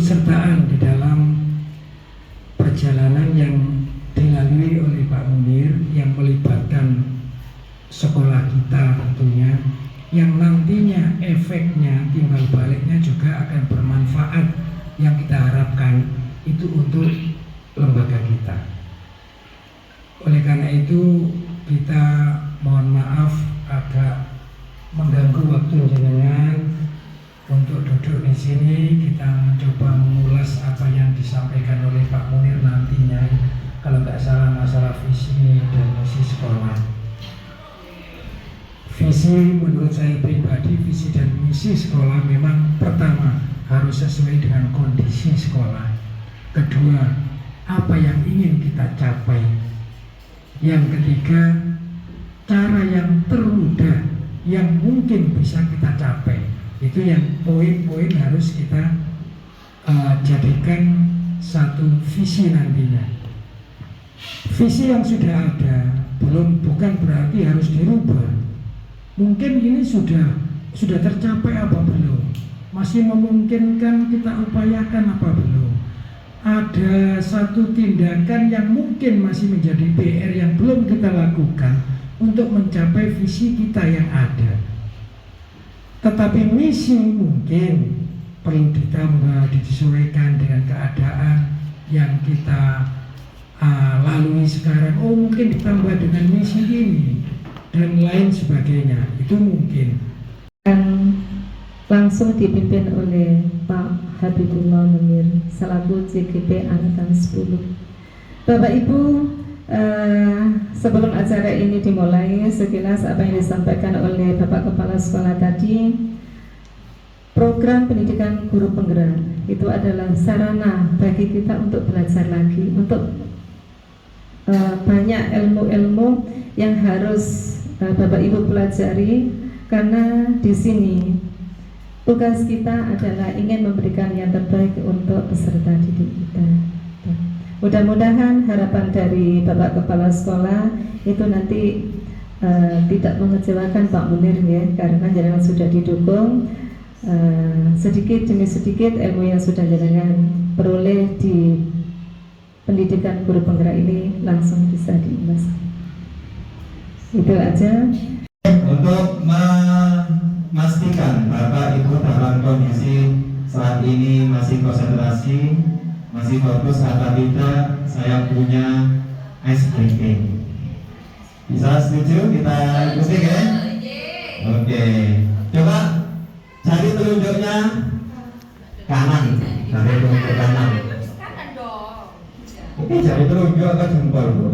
keikutsertaan di dalam perjalanan yang dilalui oleh Pak Munir yang melibatkan sekolah kita tentunya, yang nantinya efeknya timbal baliknya juga akan bermanfaat, yang kita harapkan itu untuk lembaga kita. Oleh karena itu kita mohon maaf agak mengganggu waktu jenengan untuk duduk di sini. Kita mencoba mengulas apa yang disampaikan oleh Pak Munir nantinya, kalau nggak salah masalah visi dan misi sekolah. Visi menurut saya pribadi, visi dan misi sekolah memang pertama harus sesuai dengan kondisi sekolah. Kedua, apa yang ingin kita capai. Yang ketiga, cara yang termudah yang mungkin bisa kita capai. Itu yang poin-poin harus kita jadikan satu visi nantinya. Visi yang sudah ada bukan berarti harus dirubah. Mungkin ini sudah tercapai apa belum? Masih memungkinkan kita upayakan apa belum? Ada satu tindakan yang mungkin masih menjadi PR yang belum kita lakukan untuk mencapai visi kita yang ada. Tetapi misi mungkin perlu ditambah, disesuaikan dengan keadaan yang kita lalui sekarang. Oh, mungkin ditambah dengan misi ini dan lain sebagainya, itu mungkin. Langsung dipimpin oleh Pak Habibullah Munir selaku CGP Angkatan 10. Bapak Ibu, sebelum acara ini dimulai, sekilas apa yang disampaikan oleh Bapak Kepala Sekolah tadi, program pendidikan guru penggerak itu adalah sarana bagi kita untuk belajar lagi, untuk banyak ilmu-ilmu yang harus Bapak Ibu pelajari, karena di sini tugas kita adalah ingin memberikan yang terbaik untuk peserta didik kita. Mudah-mudahan harapan dari Bapak Kepala Sekolah itu nanti tidak mengecewakan Pak Munir ya, karena jenengan sudah didukung sedikit demi sedikit ilmu yang sudah jenengan peroleh di pendidikan guru penggerak ini langsung bisa diimbas. Itu aja. Untuk memastikan Bapak Ibu dalam kondisi saat ini masih konsentrasi, masih fokus, kata tidak, saya punya ice breaking. Bisa setuju kita ikuti ya? Oke, coba cari telunjuknya kanan, cari telunjuk kanan. Ini jari telunjuk atau jempol?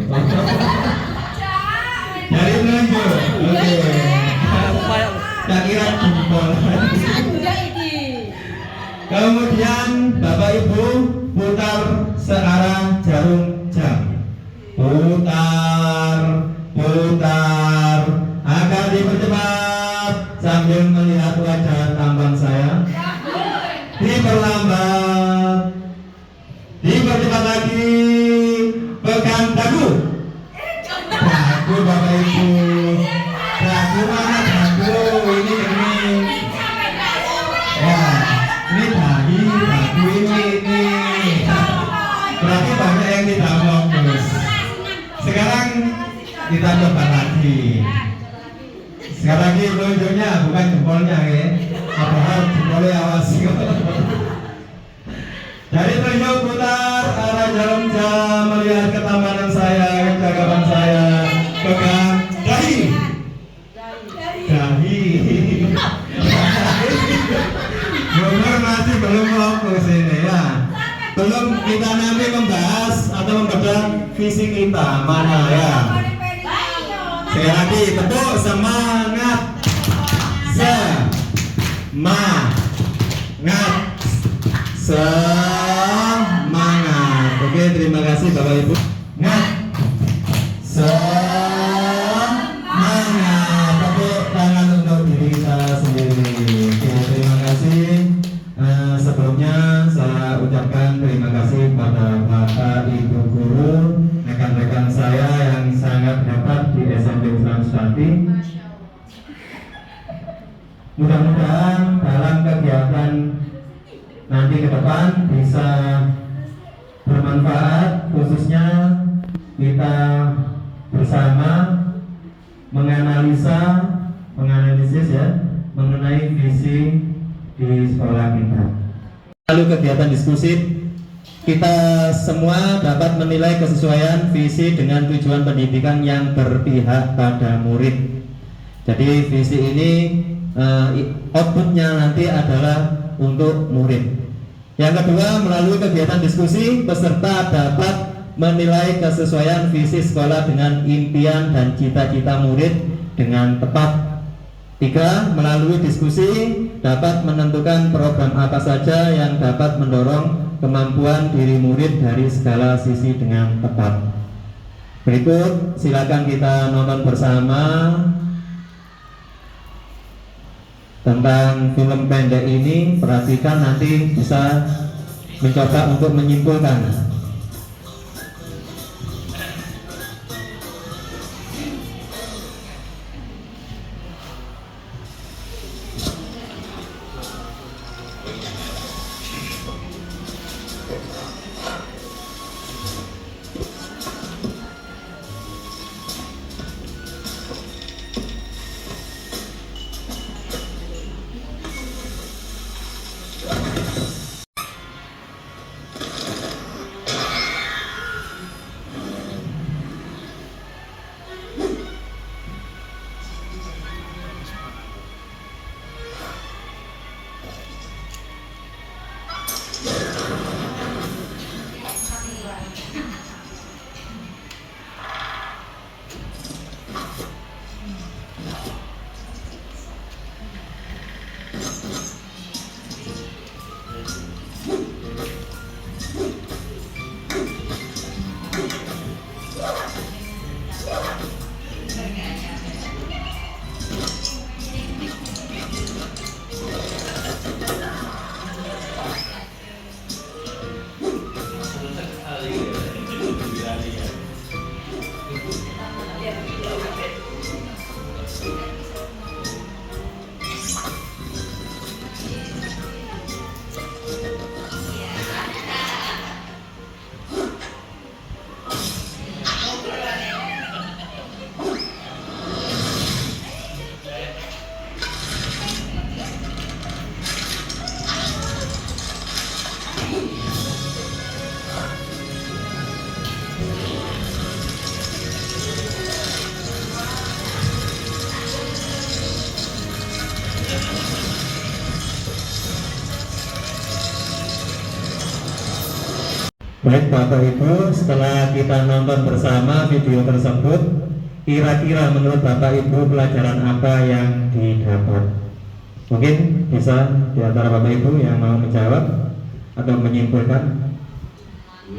Jari telunjuk. Oke. Tak kira jempol. Kemudian Bapak Ibu putar searah jarum jam. Putar agar dipercepat sambil melihat wajah tampan saya. Diperlambat, dipercepat lagi. Pegang dagu. Dagu Bapak Ibu. Dagu mana dagu? Ini kening. Ya, ini dahi, dagu ini. Berarti banyak yang tidak fokus. Sekarang kita coba lagi. Sekali lagi telunjuknya, bukan jempolnya ya. Padahal jempolnya awas. Dari telunjuk putar arah jarum jam, melihat ketampanan saya, kecakapan saya. Pegang dahi. Umur masih belum fokus ini ya. Belum kita nanti membahas atau membedah visi kita mana ya. Sekali lagi tepuk semangat. Semangat. Oke, terima kasih Bapak Ibu. Semangat. Tepuk tangan untuk diri kita sendiri. Oke, terima kasih. Sebelumnya saya ucapkan terima kasih kepada Bapak Ibu guru, rekan-rekan saya yang sangat hebat di SMP Islam Sukati. Mudah-mudahan dalam kegiatan nanti ke depan bisa bermanfaat, khususnya kita bersama menganalisis ya mengenai visi di sekolah kita. Lalu kegiatan diskusi, kita semua dapat menilai kesesuaian visi dengan tujuan pendidikan yang berpihak pada murid. Jadi visi ini outputnya nanti adalah untuk murid. Yang kedua, melalui kegiatan diskusi, peserta dapat menilai kesesuaian visi sekolah dengan impian dan cita-cita murid dengan tepat. 3. Melalui diskusi dapat menentukan program apa saja yang dapat mendorong kemampuan diri murid dari segala sisi dengan tepat. Berikut silakan kita nonton bersama tentang film pendek ini. Perhatikan, nanti bisa mencoba untuk menyimpulkan. Baik Bapak Ibu, setelah kita nonton bersama video tersebut, kira-kira menurut Bapak Ibu pelajaran apa yang didapat? Mungkin bisa di antara Bapak Ibu yang mau menjawab atau menyimpulkan?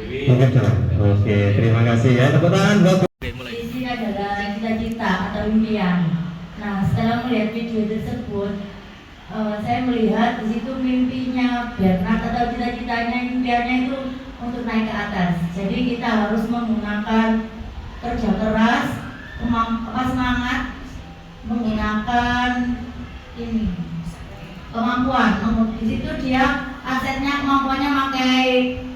Mungkin jawab. Oke, terima kasih ya. Tepuk tangan buat Visi adalah cita-cita atau impian. Nah, setelah melihat video tersebut, saya melihat di situ mimpinya Bernard atau cita-citanya, impiannya itu untuk naik ke atas. Jadi kita harus menggunakan kerja keras, semangat, menggunakan ini kemampuan. Di situ dia asetnya, kemampuannya pakai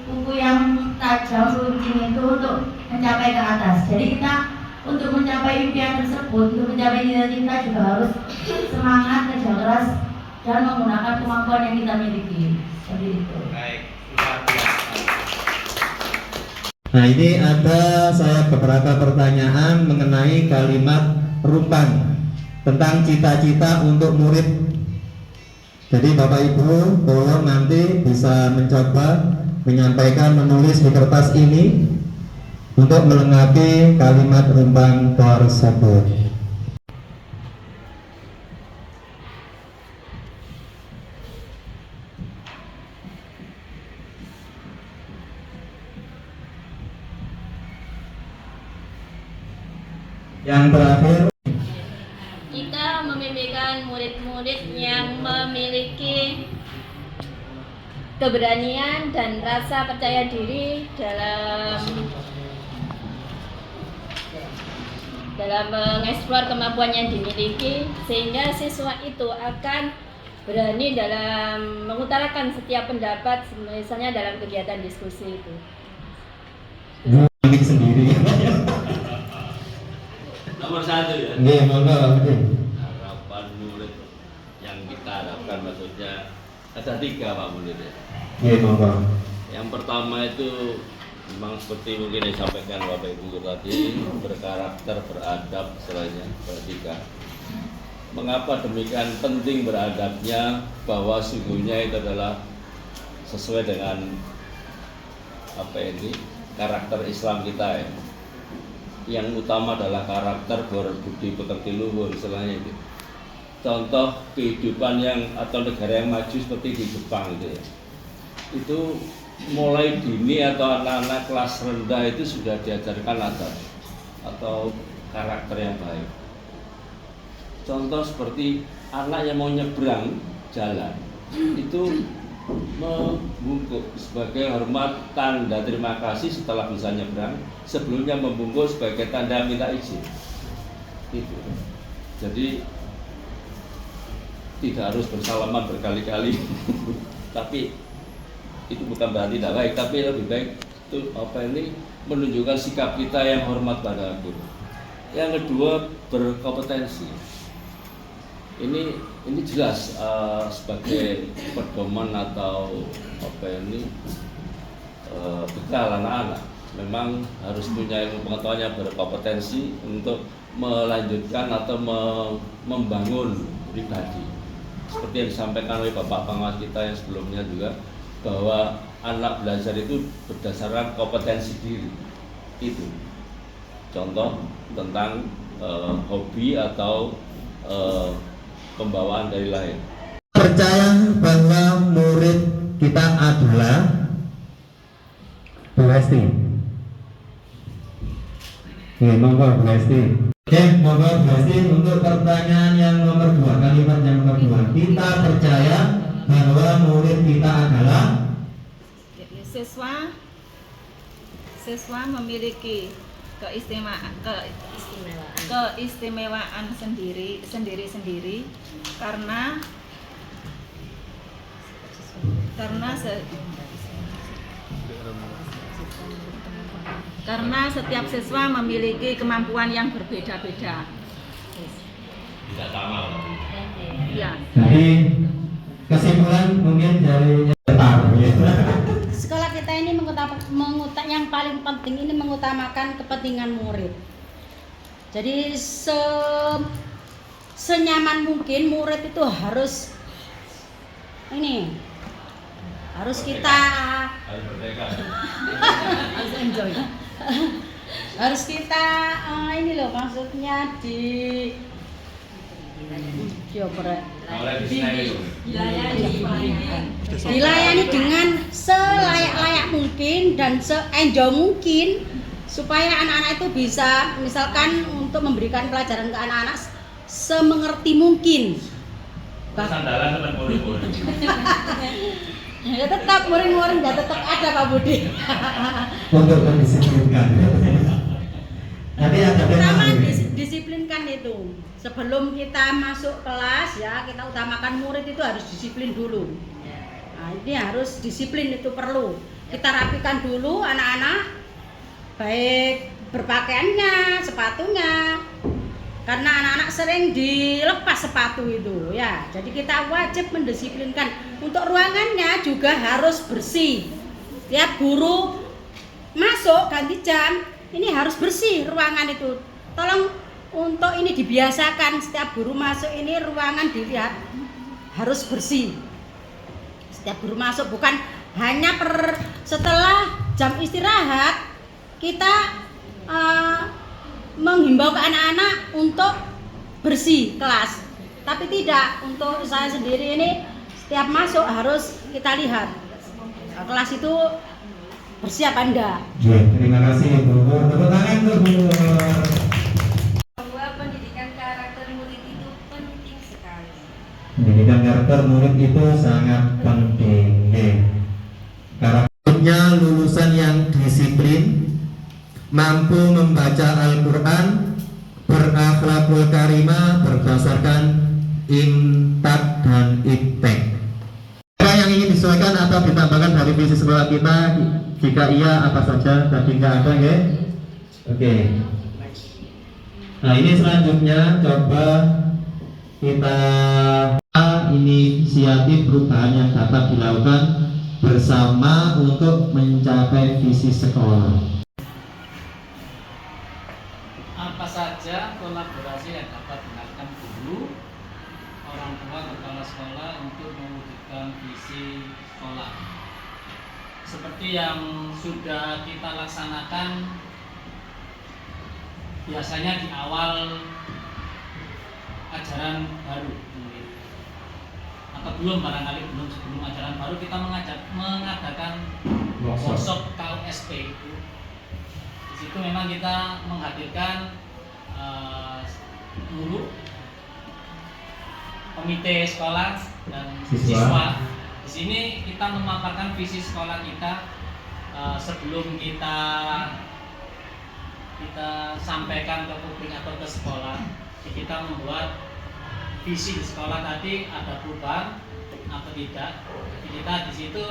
kuku yang tajam, runcing itu untuk mencapai ke atas. Jadi kita untuk mencapai impian tersebut, untuk mencapai cita-cita juga harus semangat, kerja keras, dan menggunakan kemampuan yang kita miliki. Seperti itu. Baik, luar biasa. Nah, ini ada saya beberapa pertanyaan mengenai kalimat rumpan tentang cita-cita untuk murid. Jadi Bapak Ibu tolong nanti bisa mencoba menyampaikan, menulis di kertas ini untuk melengkapi kalimat rumpan tersebut. Yang terakhir, kita memimpikan murid-murid yang memiliki keberanian dan rasa percaya diri dalam mengeksplor kemampuan yang dimiliki, sehingga siswa itu akan berani dalam mengutarakan setiap pendapat, misalnya dalam kegiatan diskusi itu. Bikin sendiri. Nomor 1 ya. Nggih, monggo Pak Budi. Harapan murid yang kita harapkan maksudnya ada 3 Pak Murid ya. Nggih, monggo. Yang pertama itu memang seperti mungkin disampaikan Bapak Ibu tadi, berkarakter, beradab, istilahnya bertiga. Mengapa demikian penting beradabnya? Bahwa sungguhnya itu adalah sesuai dengan karakter Islam kita ya. Yang utama adalah karakter berbudi pekerti luhur, istilahnya itu. Contoh kehidupan yang atau negara yang maju seperti di Jepang gitu ya. Itu mulai dini atau anak-anak kelas rendah itu sudah diajarkan adab atau karakter yang baik. Contoh seperti anak yang mau nyebrang jalan itu membungkuk sebagai hormat tanda terima kasih setelah bisa nyebrang, sebelumnya membungkuk sebagai tanda minta izin. Itu. Jadi tidak harus bersalaman berkali-kali, tapi itu bukan berarti tidak baik, tapi lebih baik itu menunjukkan sikap kita yang hormat pada guru. Yang kedua, berkompetensi. Ini jelas sebagai pedoman atau bekal anak-anak. Memang harus punya ilmu pengetahuan yang berkompetensi untuk melanjutkan atau membangun pribadi. Seperti yang disampaikan oleh Bapak Pengawas kita yang sebelumnya juga, bahwa anak belajar itu berdasarkan kompetensi diri. Itu contoh tentang hobi atau pembawaan dari lahir. Percaya bahwa murid kita adalah Bu Hesti. Monggo Bu Hesti. Oke, monggo Bu Hesti untuk pertanyaan yang nomor 2, kalimat yang nomor 2. Kita percaya bahwa murid kita adalah siswa memiliki keistimewaan sendiri karena setiap siswa memiliki kemampuan yang berbeda-beda. Tidak sama. Ya. Jadi kesimpulan mungkin dari sekolah kita ini yang paling penting ini mengutamakan kepentingan murid. Jadi senyaman mungkin murid itu harus kita harus enjoy. Harus kita maksudnya dilayani dengan selayak-layak mungkin dan se-enjoy mungkin, supaya anak-anak itu bisa misalkan untuk memberikan pelajaran ke anak-anak semengerti mungkin. Sandalan teman murid-murid. Ya tetap murid-murid ya tetap ada Pak Budi. Untuk mendisiplinkan. Nanti ada pertama disiplinkan itu. Sebelum kita masuk kelas ya, kita utamakan murid itu harus disiplin dulu. Nah, ini harus disiplin, itu perlu. Kita rapikan dulu anak-anak, baik berpakaiannya, sepatunya. Karena anak-anak sering dilepas sepatu itu ya. Jadi kita wajib mendisiplinkan. Untuk ruangannya juga harus bersih. Tiap guru masuk ganti jam, ini harus bersih ruangan itu. Tolong untuk ini dibiasakan, setiap guru masuk ini ruangan dilihat harus bersih. Setiap guru masuk, bukan hanya setelah jam istirahat kita menghimbau ke anak-anak untuk bersih kelas, tapi tidak. Untuk saya sendiri ini setiap masuk harus kita lihat kelas itu bersih apa enggak. Terima kasih Bu. Tepuk tangan untuk Bu. Bahwa pendidikan karakter murid itu penting sekali. Pendidikan karakter murid itu sangat penting. Karakternya lulusan yang disiplin, mampu membaca Al-Quran, berakhlakul karimah berdasarkan imtak dan iktek. atau ditambahkan dari visi sekolah kita? Jika iya, apa saja? Tadi nggak ada, ya? Oke. Nah, ini selanjutnya coba kita inisiatif perubahan yang dapat dilakukan bersama untuk mencapai visi sekolah. Apa saja kolaborasi yang dapat dilakukan guru, orang tua, kepala sekolah untuk mewujudkan visi sekolah? Seperti yang sudah kita laksanakan biasanya di awal ajaran baru mungkin, atau belum, barangkali belum, sebelum ajaran baru kita mengadakan workshop KUSP itu. Di situ memang kita menghadirkan guru, komite sekolah dan siswa. Di sini kita memaparkan visi sekolah kita sebelum kita sampaikan ke publik atau ke sekolah. Jadi kita membuat visi di sekolah tadi ada perubahan atau tidak. Jadi kita di situ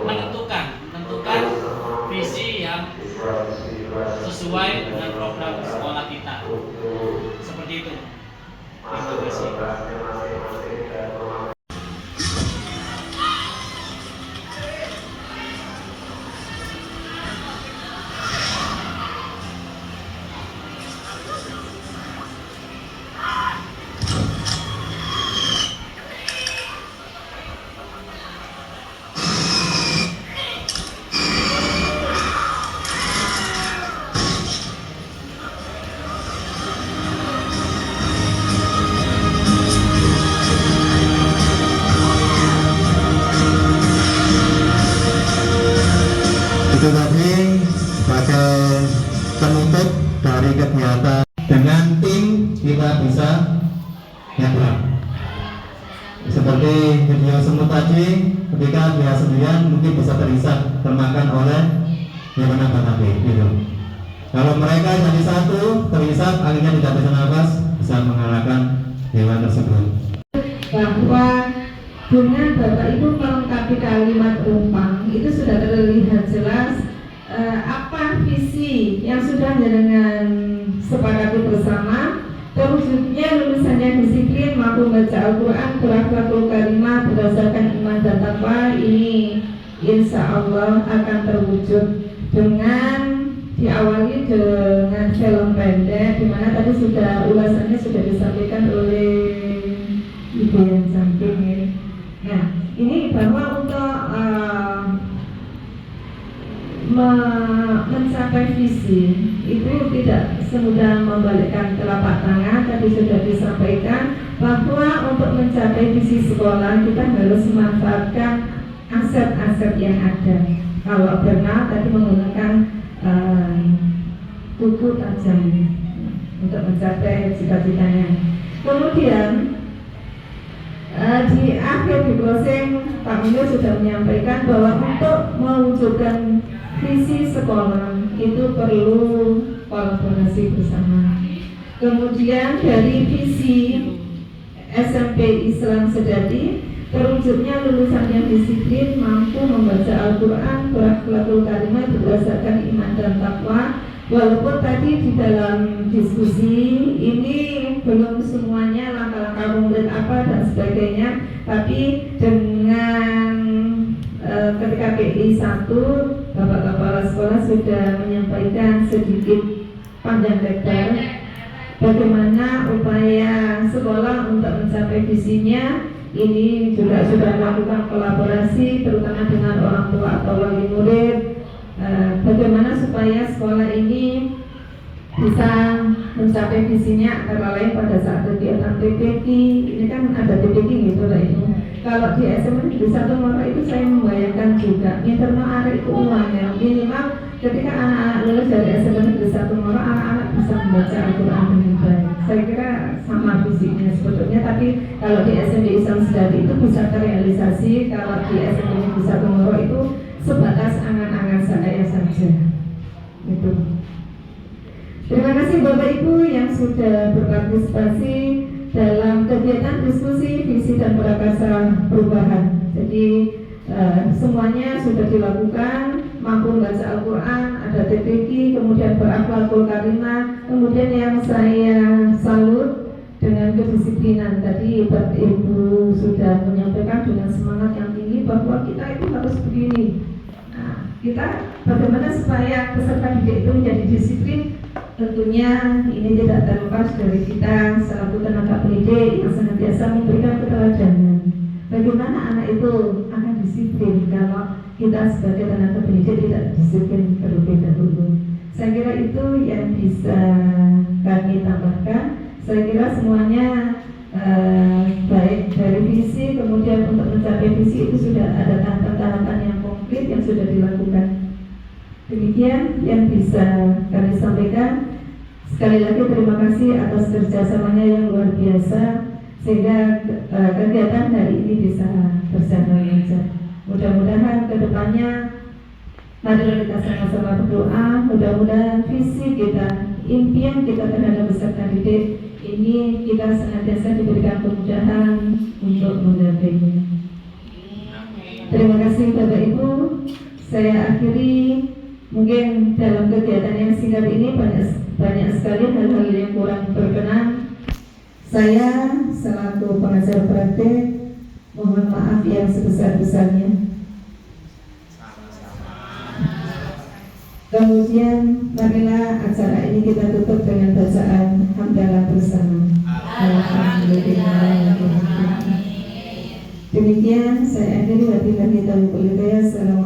menentukan visi yang sesuai dengan program sekolah kita. Seperti itu. Terima kasih. Itu tadi sebagai penutup dari kegiatan. Dengan tim kita bisa hebat. Seperti video semut tadi, ketika dia sendirian mungkin bisa terisak termakan oleh hewan tadi. Gitu. Kalau mereka jadi satu, terisak, akhirnya tidak bisa nafas, bisa mengalahkan hewan tersebut. Bahwa dengan Bapak Ibu melengkapi kalimat umpang itu sudah terlihat jelas apa visi yang sudah dengan sepakati bersama. Terwujudnya lulusannya disiplin, mampu membaca Al-Quran, berakhlakul karimah berdasarkan iman dan takwa. Ini insya Allah akan terwujud dengan diawali dengan film pendek, di mana tadi sudah ulasannya sudah disampaikan oleh Ibu yang samping ya. Nah, ini bahwa untuk mencapai visi itu tidak semudah membalikkan telapak tangan. Tadi sudah disampaikan bahwa untuk mencapai visi sekolah kita harus memanfaatkan aset-aset yang ada. Kalau Bernard tadi menggunakan buku tajam untuk mencapai cita-citanya. Kemudian di akhir di closing Pak Munir sudah menyampaikan bahwa untuk mewujudkan visi sekolah itu perlu kolaborasi bersama. Kemudian dari visi SMP Islam Sejati, terwujudnya lulusan yang disiplin, mampu membaca Al-Quran, berakhlakul karimah berdasarkan iman dan takwa. Walaupun tadi di dalam diskusi ini belum semuanya langkah-langkah konkret apa dan sebagainya, tapi dengan ketika PI 1 Bapak Kepala Sekolah sudah menyampaikan sedikit panjang lebar bagaimana upaya sekolah untuk mencapai visinya. Ini juga sudah melakukan kolaborasi terutama dengan orang tua atau wali murid, bagaimana supaya sekolah ini bisa mencapai visinya, antara lain pada saat kegiatan PPK. Ini kan ada PPK gitu lah itu. Kalau di SMA di Satu Moro itu saya membayangkan juga internal arek itu uangnya minimal ketika anak-anak lulus dari SMA di Satu Moro, anak-anak bisa membaca Al-Quran dengan baik. Saya kira sama visinya sebetulnya, tapi kalau di SMP Islam Sejati itu bisa terrealisasi. Kalau di SMA di Satu Moro itu sebatas angan-angan saya saja. Itu. Terima kasih Bapak Ibu yang sudah berpartisipasi dalam kegiatan diskusi visi dan program rasa perubahan. Jadi semuanya sudah dilakukan, mampu membaca Al-Quran, ada TPQ, kemudian berakhlakul karimah. Kemudian yang saya salut dengan kedisiplinan. Tadi Bapak Ibu sudah menyampaikan dengan semangat yang tinggi bahwa kita itu harus begini. Nah, kita bagaimana supaya peserta didik itu menjadi disiplin? Tentunya ini tidak terlepas dari kita selaku tenaga pendidik yang senantiasa memberikan keteladanan. Bagaimana anak itu akan disiplin kalau kita sebagai tenaga pendidik tidak disiplin terlebih dahulu. Saya kira itu yang bisa kami tambahkan. Saya kira semuanya baik dari visi, kemudian untuk mencapai visi itu sudah ada tahapan-tahapan yang konkret yang sudah dilakukan. Demikian yang bisa kami sampaikan. Sekali lagi terima kasih atas kerjasamanya yang luar biasa sehingga kegiatan hari ini bisa berjalan lancar. Mudah-mudahan kedepannya mari kita sama-sama berdoa. Mudah-mudahan visi kita, impian kita terhadap peserta didik ini kita senantiasa diberikan kemudahan untuk menggapainya. Terima kasih Bapak Ibu. Saya akhiri. Mungkin dalam kegiatan yang singkat ini banyak sekali hal-hal yang kurang berkenan. Saya selaku pengajar praktek mohon maaf yang sebesar-besarnya. Kemudian marilah acara ini kita tutup dengan bacaan hamdalah bersama. Alhamdulillah. Demikian saya akhiri wabillahi taufiq. Assalamualaikum.